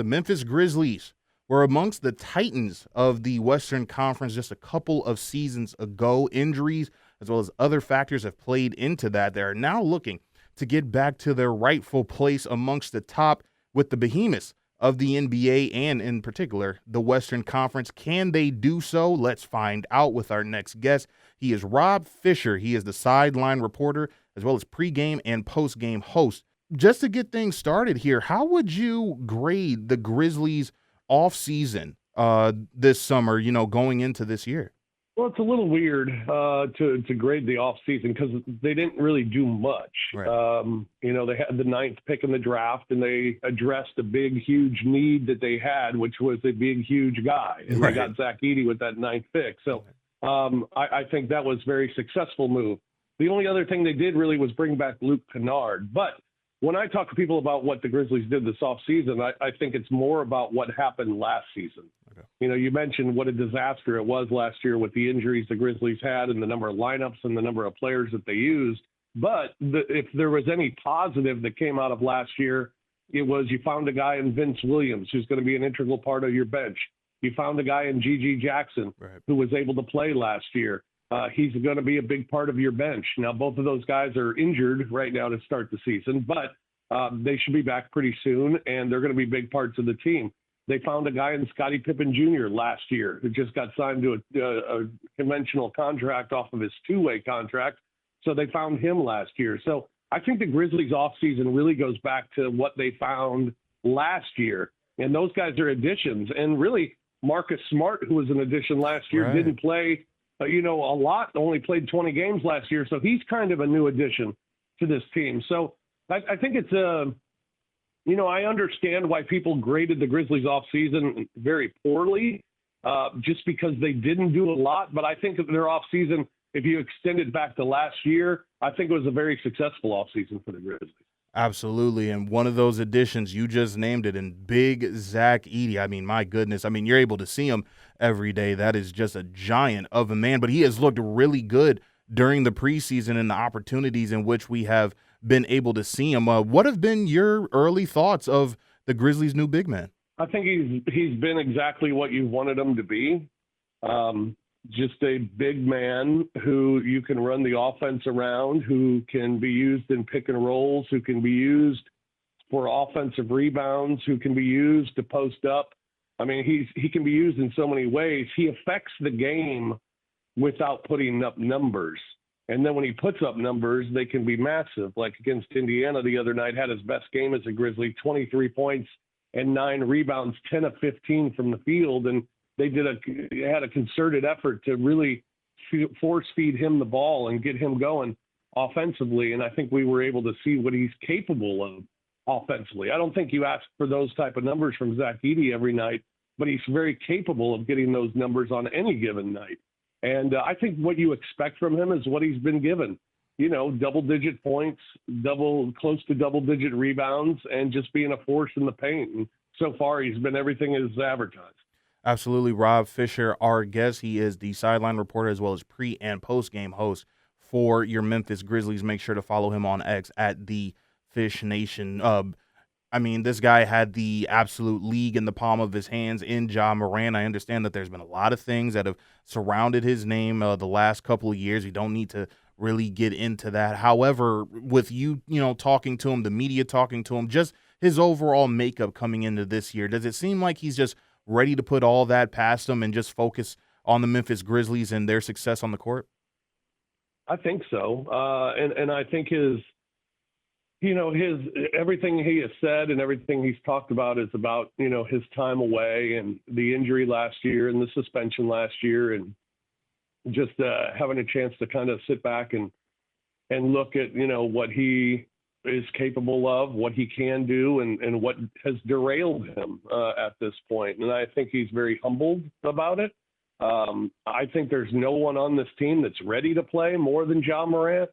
the Memphis Grizzlies were amongst the Titans of the Western Conference just a couple of seasons ago. Injuries, as well as other factors, have played into that. They are now looking to get back to their rightful place amongst the top with the behemoths of the NBA and, in particular, the Western Conference. Can they do so? Let's find out with our next guest. He is Rob Fischer. He is the sideline reporter as well as pregame and postgame host. Just to get things started here, how would you grade the Grizzlies offseason this summer, going into this year? Well, it's a little weird to grade the offseason because they didn't really do much. Right. They had the 9th pick in the draft, and they addressed a big, huge need that they had, which was a big, huge guy. And Right. They got Zach Edey with that 9th pick. So I think that was a very successful move. The only other thing they did really was bring back Luke Kennard. But when I talk to people about what the Grizzlies did this offseason, I think it's more about what happened last season. Okay. You mentioned what a disaster it was last year with the injuries the Grizzlies had and the number of lineups and the number of players that they used. But if there was any positive that came out of last year, it was you found a guy in Vince Williams who's going to be an integral part of your bench. You found a guy in G.G. Jackson who was able to play last year. He's going to be a big part of your bench. Now, both of those guys are injured right now to start the season, but they should be back pretty soon, and they're going to be big parts of the team. They found a guy in Scottie Pippen Jr. last year who just got signed to a conventional contract off of his two-way contract, so they found him last year. So I think the Grizzlies offseason really goes back to what they found last year, and those guys are additions. And really, Marcus Smart, who was an addition last year, Right. didn't play a lot, only played 20 games last year. So he's kind of a new addition to this team. So I think it's I understand why people graded the Grizzlies offseason very poorly just because they didn't do a lot. But I think that their offseason, if you extend it back to last year, I think it was a very successful offseason for the Grizzlies. Absolutely. And one of those additions, you just named it, and big Zach Edey. I mean, my goodness. I mean, you're able to see him every day. That is just a giant of a man. But he has looked really good during the preseason and the opportunities in which we have been able to see him. What have been your early thoughts of the Grizzlies' new big man? I think he's been exactly what you wanted him to be. Just a big man who you can run the offense around, who can be used in pick and rolls, who can be used for offensive rebounds, who can be used to post up. I mean, he can be used in so many ways. He affects the game without putting up numbers. And then when he puts up numbers, they can be massive. Like against Indiana the other night, had his best game as a Grizzly, 23 points and 9 rebounds, 10 of 15 from the field. And they had a concerted effort to really force feed him the ball and get him going offensively. And I think we were able to see what he's capable of offensively. I don't think you ask for those type of numbers from Zach Edey every night, but he's very capable of getting those numbers on any given night. And I think what you expect from him is what he's been given, double-digit points, close to double-digit rebounds, and just being a force in the paint. And so far, he's been everything as advertised. Absolutely. Rob Fischer, our guest. He is the sideline reporter as well as pre- and post-game host for your Memphis Grizzlies. Make sure to follow him on X at the Fish Nation. This guy had the absolute league in the palm of his hands in Ja Morant. I understand that there's been a lot of things that have surrounded his name the last couple of years. You don't need to really get into that. However, with you talking to him, the media talking to him, just his overall makeup coming into this year, does it seem like he's just ready to put all that past him and just focus on the Memphis Grizzlies and their success on the court? I think so. And I think his everything he has said and everything he's talked about is about, his time away and the injury last year and the suspension last year, and just having a chance to kind of sit back and look at, what he is capable of, what he can do, and what has derailed him at this point. And I think he's very humbled about it. I think there's no one on this team that's ready to play more than Ja Morant.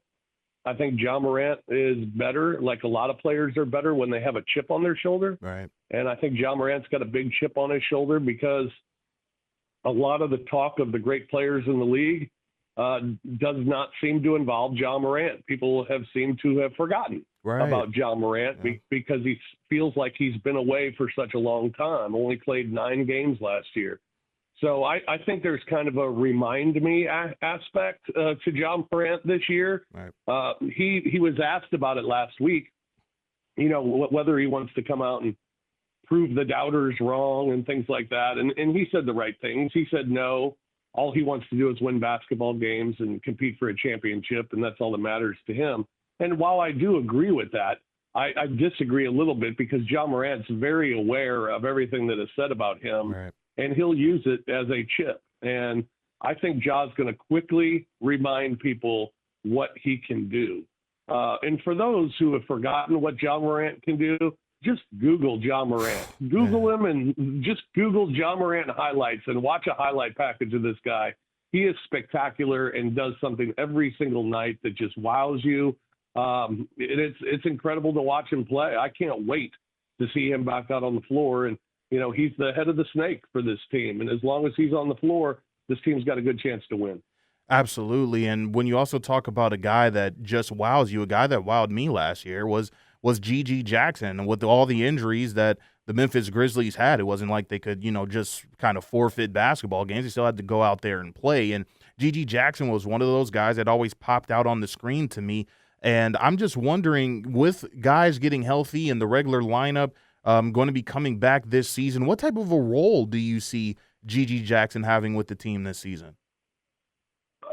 I think Ja Morant is better, like a lot of players are better when they have a chip on their shoulder. Right. And I think Ja Morant's got a big chip on his shoulder because a lot of the talk of the great players in the league does not seem to involve John Morant. People have seemed to have forgotten about John Morant because he feels like he's been away for such a long time, only played 9 games last year. So I think there's kind of a remind me aspect to John Morant this year. Right. He was asked about it last week, whether he wants to come out and prove the doubters wrong and things like that. And he said the right things. He said no. All he wants to do is win basketball games and compete for a championship, and that's all that matters to him. And while I do agree with that, I disagree a little bit because John Morant's very aware of everything that is said about him, right, and he'll use it as a chip. And I think Ja's going to quickly remind people what he can do. And for those who have forgotten what John Morant can do, just Google John Morant. Google him and just Google John Morant highlights and watch a highlight package of this guy. He is spectacular and does something every single night that just wows you. It's incredible to watch him play. I can't wait to see him back out on the floor. And, he's the head of the snake for this team. And as long as he's on the floor, this team's got a good chance to win. Absolutely. And when you also talk about a guy that just wows you, a guy that wowed me last year was GG Jackson. And with all the injuries that the Memphis Grizzlies had, it wasn't like they could, just kind of forfeit basketball games. They still had to go out there and play. And GG Jackson was one of those guys that always popped out on the screen to me. And I'm just wondering, with guys getting healthy and the regular lineup going to be coming back this season, what type of a role do you see GG Jackson having with the team this season?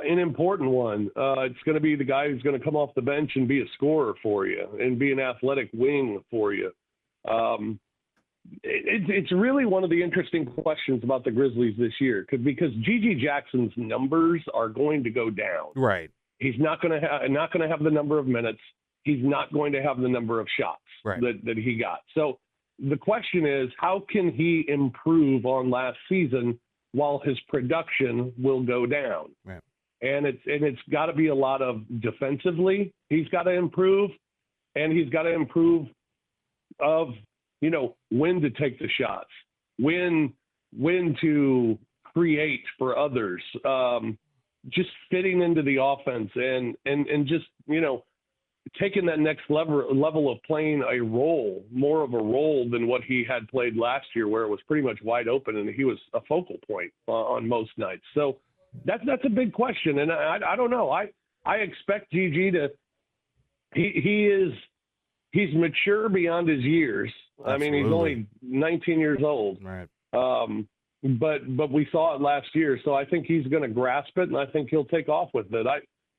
An important one. It's going to be the guy who's going to come off the bench and be a scorer for you and be an athletic wing for you. It's really one of the interesting questions about the Grizzlies this year because GG Jackson's numbers are going to go down. Right. He's not going to have the number of minutes. He's not going to have the number of shots that he got. So the question is, how can he improve on last season while his production will go down? Right. And it's got to be a lot of defensively. He's got to improve, and he's got to improve of when to take the shots, when to create for others, just fitting into the offense, and just taking that next level of playing a role, more of a role than what he had played last year, where it was pretty much wide open and he was a focal point on most nights. So. That's a big question, and I don't know. I expect GG to he's mature beyond his years. Absolutely. I mean, he's only 19 years old. Right. But we saw it last year, so I think he's going to grasp it, and I think he'll take off with it.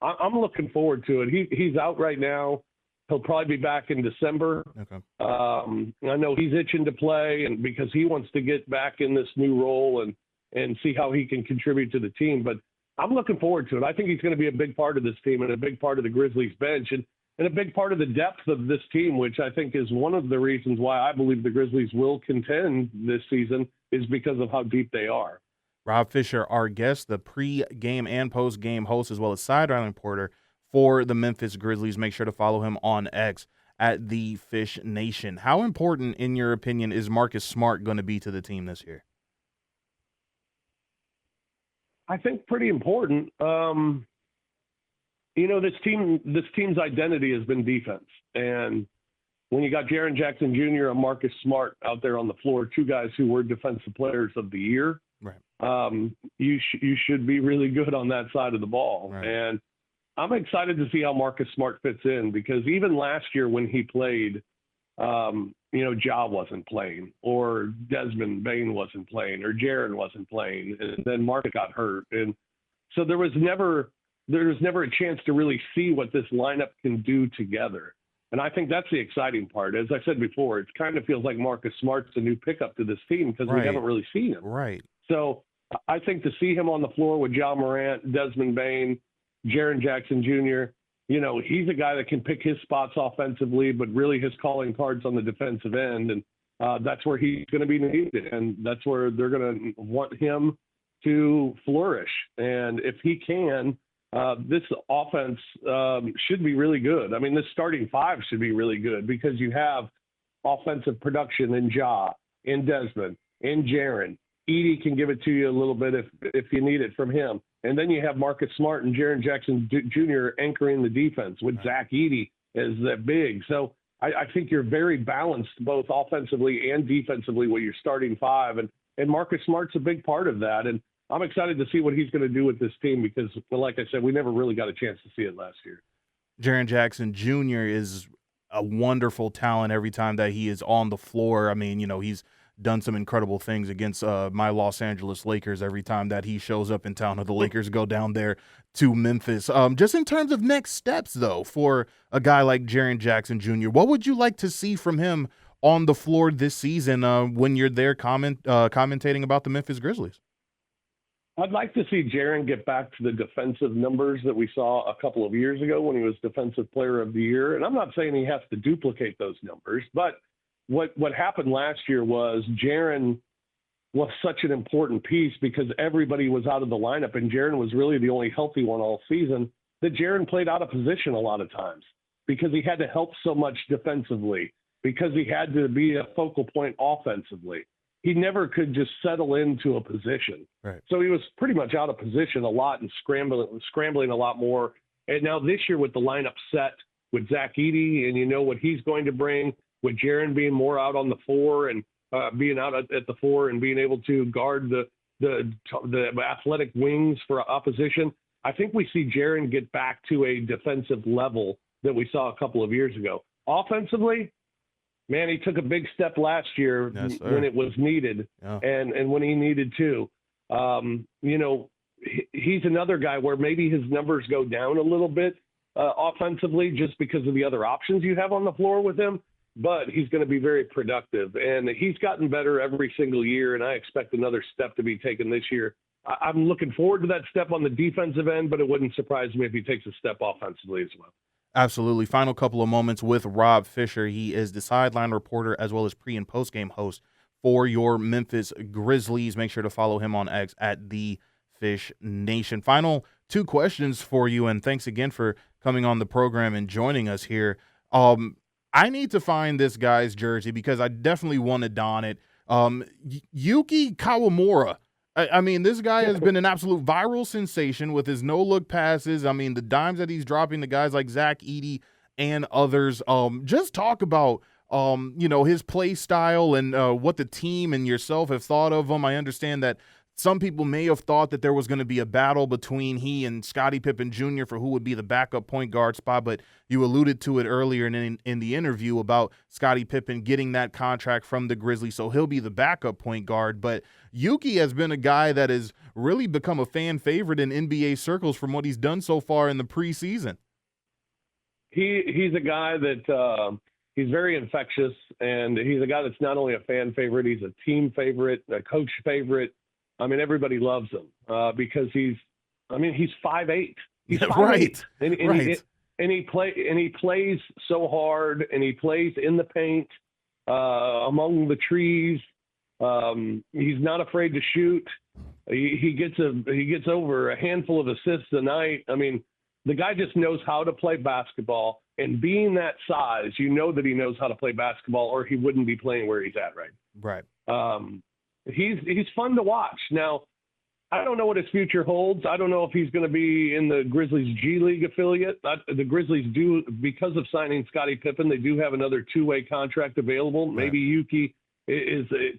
I'm looking forward to it. He's out right now. He'll probably be back in December. Okay. I know he's itching to play, and because he wants to get back in this new role and see how he can contribute to the team. But I'm looking forward to it. I think he's going to be a big part of this team and a big part of the Grizzlies bench and a big part of the depth of this team, which I think is one of the reasons why I believe the Grizzlies will contend this season is because of how deep they are. Rob Fischer, our guest, the pre-game and post-game host, as well as sideline reporter for the Memphis Grizzlies. Make sure to follow him on X at the Fish Nation. How important, in your opinion, is Marcus Smart going to be to the team this year? I think pretty important. This team's identity has been defense. And when you got Jaren Jackson Jr. and Marcus Smart out there on the floor, two guys who were defensive players of the year, right, you should be really good on that side of the ball. Right. And I'm excited to see how Marcus Smart fits in because even last year when he played, Ja wasn't playing, or Desmond Bane wasn't playing, or Jaren wasn't playing, and then Mark got hurt, and so there was never a chance to really see what this lineup can do together. And I think that's the exciting part. As I said before, it kind of feels like Marcus Smart's a new pickup to this team because we haven't really seen him. Right. So I think to see him on the floor with John Morant, Desmond Bane, Jaren Jackson Jr., he's a guy that can pick his spots offensively, but really his calling cards on the defensive end. And that's where he's going to be needed. And that's where they're going to want him to flourish. And if he can, this offense should be really good. I mean, this starting five should be really good because you have offensive production in Ja, in Desmond, in Jaren. Edey can give it to you a little bit if you need it from him. And then you have Marcus Smart and Jaren Jackson Jr. anchoring the defense with Zach Edey as that big. So I think you're very balanced both offensively and defensively with your starting five. And Marcus Smart's a big part of that. And I'm excited to see what he's going to do with this team because, like I said, we never really got a chance to see it last year. Jaren Jackson Jr. is a wonderful talent every time that he is on the floor. I mean, he's done some incredible things against my Los Angeles Lakers every time that he shows up in town or the Lakers go down there to Memphis. Just in terms of next steps, though, for a guy like Jaren Jackson Jr., what would you like to see from him on the floor this season when you're there commentating about the Memphis Grizzlies? I'd like to see Jaren get back to the defensive numbers that we saw a couple of years ago when he was Defensive Player of the Year. And I'm not saying he has to duplicate those numbers, but what happened last year was Jaren was such an important piece because everybody was out of the lineup, and Jaren was really the only healthy one all season, that Jaren played out of position a lot of times because he had to help so much defensively, because he had to be a focal point offensively. He never could just settle into a position. Right. So he was pretty much out of position a lot and scrambling a lot more. And now this year with the lineup set with Zach Edey, and you know what he's going to bring, with Jaren being more out on the floor and being out at the floor and being able to guard the athletic wings for opposition, I think we see Jaren get back to a defensive level that we saw a couple of years ago. Offensively, man, he took a big step last year when it was needed and when he needed to. He's another guy where maybe his numbers go down a little bit offensively just because of the other options you have on the floor with him. But he's going to be very productive, and he's gotten better every single year, and I expect another step to be taken this year. I'm looking forward to that step on the defensive end, but it wouldn't surprise me if he takes a step offensively as well. Absolutely. Final couple of moments with Rob Fischer. He is the sideline reporter as well as pre- and post-game host for your Memphis Grizzlies. Make sure to follow him on X at The Fish Nation. Final two questions for you, and thanks again for coming on the program and joining us here. I need to find this guy's jersey because I definitely want to don it. Yuki Kawamura. I mean, this guy has been an absolute viral sensation with his no-look passes. I mean, the dimes that he's dropping to guys like Zach Edey and others. Just talk about, his play style and what the team and yourself have thought of him. I understand that some people may have thought that there was going to be a battle between he and Scottie Pippen Jr. for who would be the backup point guard spot, but you alluded to it earlier in the interview about Scottie Pippen getting that contract from the Grizzlies, so he'll be the backup point guard. But Yuki has been a guy that has really become a fan favorite in NBA circles from what he's done so far in the preseason. He's a guy that he's very infectious, and he's a guy that's not only a fan favorite, he's a team favorite, a coach favorite. I mean, everybody loves him because he's 5'8". He's 5'8". Right. And he plays so hard, and he plays in the paint, among the trees. He's not afraid to shoot. He gets over a handful of assists a night. I mean, the guy just knows how to play basketball, and being that size, you know that he knows how to play basketball, or he wouldn't be playing where he's at Right. He's fun to watch. Now, I don't know what his future holds. I don't know if he's going to be in the Grizzlies G League affiliate. The Grizzlies do, because of signing Scottie Pippen, they do have another two-way contract available. Right. Maybe Yuki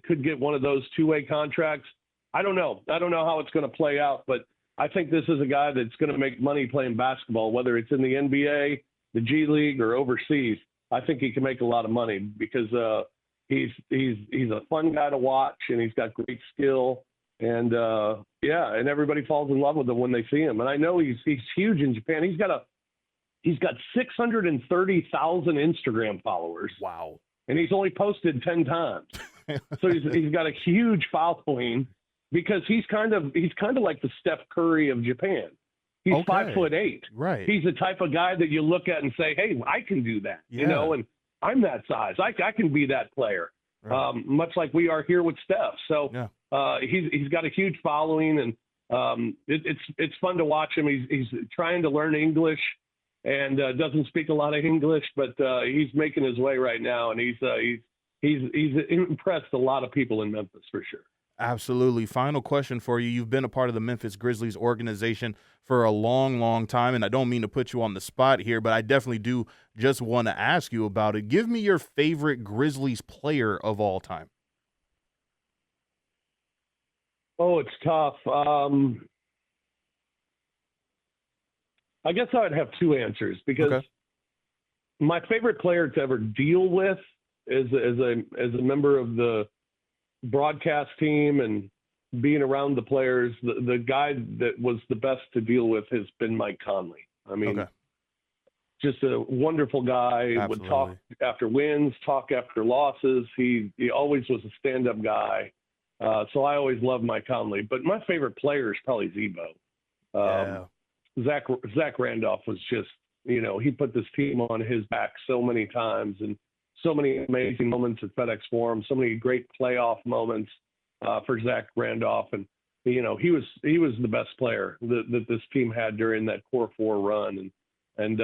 could get one of those two-way contracts. I don't know. I don't know how it's going to play out, but I think this is a guy that's going to make money playing basketball, whether it's in the NBA, the G League, or overseas. I think he can make a lot of money because he's a fun guy to watch, and he's got great skill, and and everybody falls in love with him when they see him. And I know he's huge in Japan. He's got 630,000 Instagram followers. Wow. And he's only posted 10 times. So he's got a huge following because he's kind of like the Steph Curry of Japan. He's 5'8". Right. He's the type of guy that you look at and say, hey, I can do that, and I'm that size. I can be that player, much like we are here with Steph. So he's got a huge following, and it's fun to watch him. He's trying to learn English and doesn't speak a lot of English, but he's making his way right now, and he's impressed a lot of people in Memphis for sure. Absolutely. Final question for you. You've been a part of the Memphis Grizzlies organization for a long, long time, and I don't mean to put you on the spot here, but I definitely do just want to ask you about it. Give me your favorite Grizzlies player of all time. Oh, it's tough. I guess I'd have two answers because Okay. my favorite player to ever deal with as a member of the broadcast team and being around the players, the guy that was the best to deal with has been Mike Conley. I mean, Okay. just a wonderful guy. Absolutely. Would talk after wins, talk after losses. He always was a stand-up guy. So I always loved Mike Conley. But my favorite player is probably Zebo. Yeah. Zach Randolph was just, he put this team on his back so many times and so many amazing moments at FedEx Forum, so many great playoff moments for Zach Randolph. And, he was the best player that this team had during that core four run. And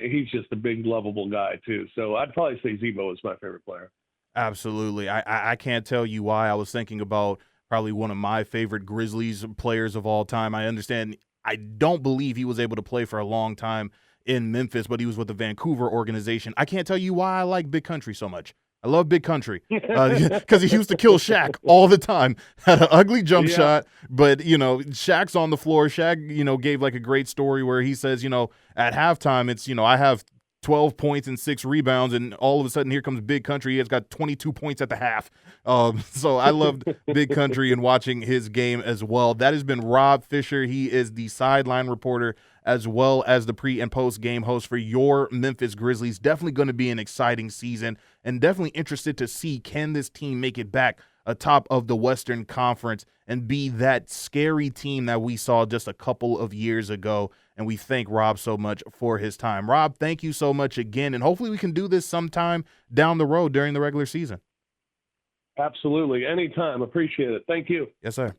he's just a big, lovable guy too. So I'd probably say Zebo is my favorite player. Absolutely. I can't tell you why. I was thinking about probably one of my favorite Grizzlies players of all time. I understand. I don't believe he was able to play for a long time in Memphis, but he was with the Vancouver organization. I can't tell you why I like Big Country so much. I love Big Country because he used to kill Shaq all the time. Had an ugly jump shot, but, Shaq's on the floor. Shaq, gave like a great story where he says, at halftime, it's, I have 12 points and 6 rebounds, and all of a sudden here comes Big Country. He has got 22 points at the half. So I loved Big Country and watching his game as well. That has been Rob Fischer. He is the sideline reporter as well as the pre- and post-game host for your Memphis Grizzlies. Definitely going to be an exciting season, and definitely interested to see, can this team make it back atop of the Western Conference and be that scary team that we saw just a couple of years ago. And we thank Rob so much for his time. Rob, thank you so much again, and hopefully we can do this sometime down the road during the regular season. Absolutely. Anytime. Appreciate it. Thank you. Yes, sir.